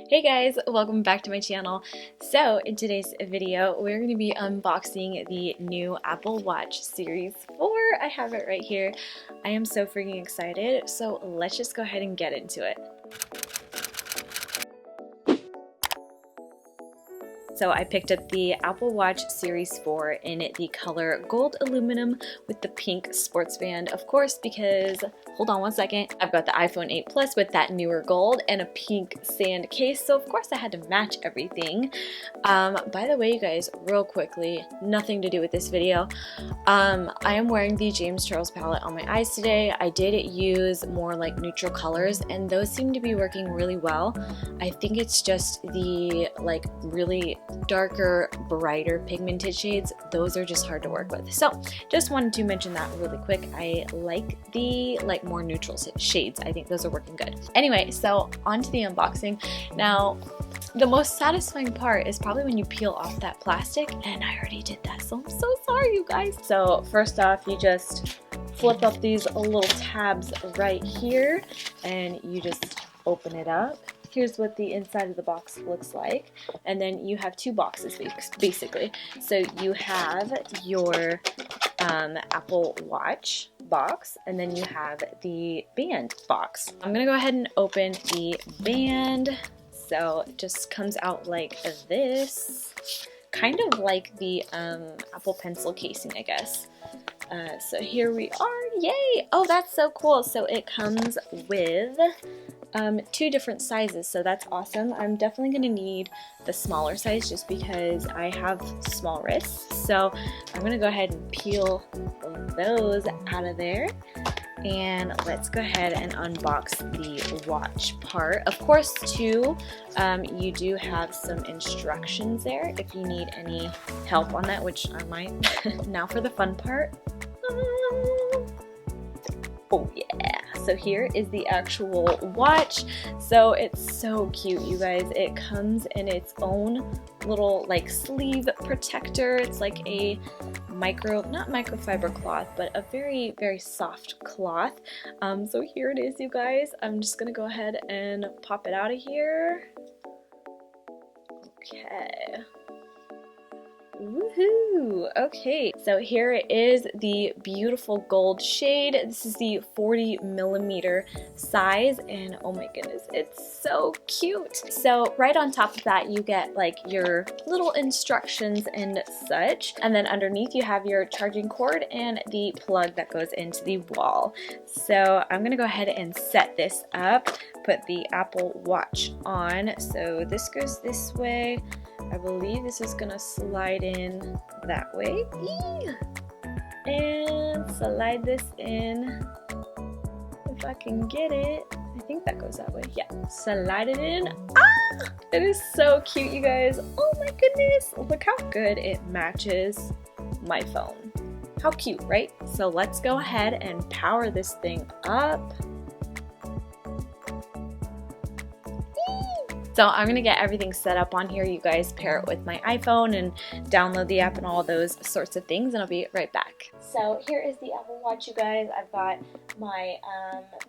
Hey guys, welcome back to my channel. So in today's video, we're going to be unboxing the new Apple Watch Series 4. I have it right here. I am so freaking excited. So let's just go ahead and get into it. So I picked up the Apple Watch Series 4 in the color gold aluminum with the pink sports band, of course, because, hold on one second, I've got the iPhone 8 Plus with that newer gold and a pink sand case, so of course I had to match everything. By the way, you guys, real quickly, nothing to do with this video, I am wearing the James Charles palette on my eyes today. I did use more like neutral colors, and those seem to be working really well. I think it's just the like really darker, brighter pigmented shades. Those are just hard to work with. So just wanted to mention that really quick. I like the like more neutral shades. I think those are working good. Anyway, so on to the unboxing. Now, the most satisfying part is probably when you peel off that plastic, and I already did that, so I'm so sorry, you guys. So first off, you just flip up these little tabs right here, and you just open it up. Here's what the inside of the box looks like, and then you have two boxes basically. So you have your Apple Watch box, and then you have the band box. I'm gonna go ahead and open the band. So it just comes out like this, kind of like the Apple Pencil casing, I guess. So here we are, yay! Oh, that's so cool. So it comes with two different sizes, so that's awesome. I'm definitely going to need the smaller size just because I have small wrists. So I'm going to go ahead and peel those out of there. And let's go ahead and unbox the watch part. Of course, too, you do have some instructions there if you need any help on that, which I might. Now for the fun part. Oh yeah, so here is the actual watch. So it's so cute, you guys. It comes in its own little like sleeve protector. It's like a not microfiber cloth, but a very, very soft cloth. So here it is, you guys. I'm just gonna go ahead and pop it out of here. Okay. Woohoo! Okay, so here it is, the beautiful gold shade. This is the 40mm size, and oh my goodness, it's so cute. So right on top of that, you get like your little instructions and such, and then underneath you have your charging cord and the plug that goes into the wall. So I'm gonna go ahead and set this up, put the Apple Watch on. So this goes this way. I believe this is gonna slide in that way. And slide this in. If I can get it. I think that goes that way. Yeah, slide it in. Ah! It is so cute, you guys. Oh my goodness. Look how good it matches my phone. How cute, right? So let's go ahead and power this thing up. So I'm going to get everything set up on here. You guys pair it with my iPhone and download the app and all those sorts of things, and I'll be right back. So here is the Apple Watch, you guys. I've got my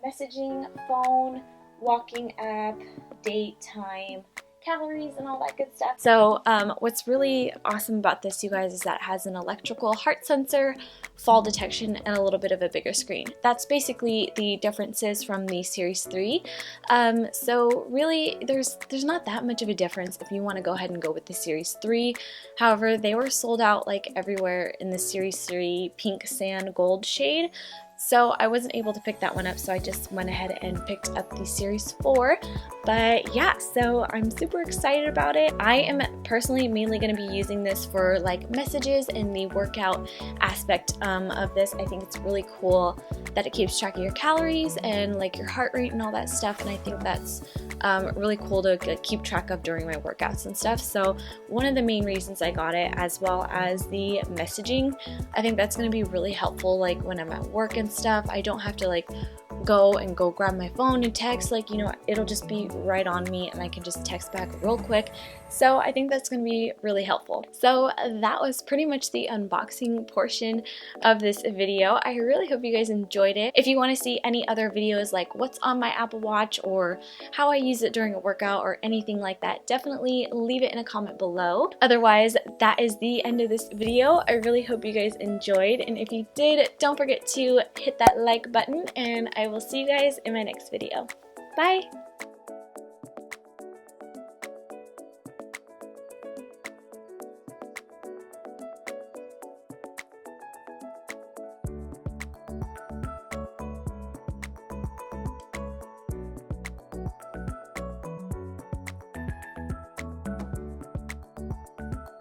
messaging, phone, walking app, date, time, calories, and all that good stuff. So what's really awesome about this, you guys, is that it has an electrical heart sensor, fall detection, and a little bit of a bigger screen. That's basically the differences from the Series 3. So really, there's not that much of a difference if you want to go ahead and go with the Series 3. However, they were sold out like everywhere in the Series 3 pink sand gold shade. So I wasn't able to pick that one up, so I just went ahead and picked up the Series 4. But yeah, so I'm super excited about it. I am personally mainly going to be using this for like messages and the workout aspect of this. I think it's really cool that it keeps track of your calories and like your heart rate and all that stuff, and I think that's really cool to keep track of during my workouts and stuff. So one of the main reasons I got it, as well as the messaging, I think that's going to be really helpful like when I'm at work and stuff. I don't have to like go grab my phone and text. Like, you know, it'll just be right on me and I can just text back real quick. So I think that's going to be really helpful. So that was pretty much the unboxing portion of this video. I really hope you guys enjoyed it. If you want to see any other videos like what's on my Apple Watch or how I use it during a workout or anything like that, definitely leave it in a comment below. Otherwise, that is the end of this video. I really hope you guys enjoyed, and if you did, don't forget to hit that like button, and I will see you guys in my next video. Bye!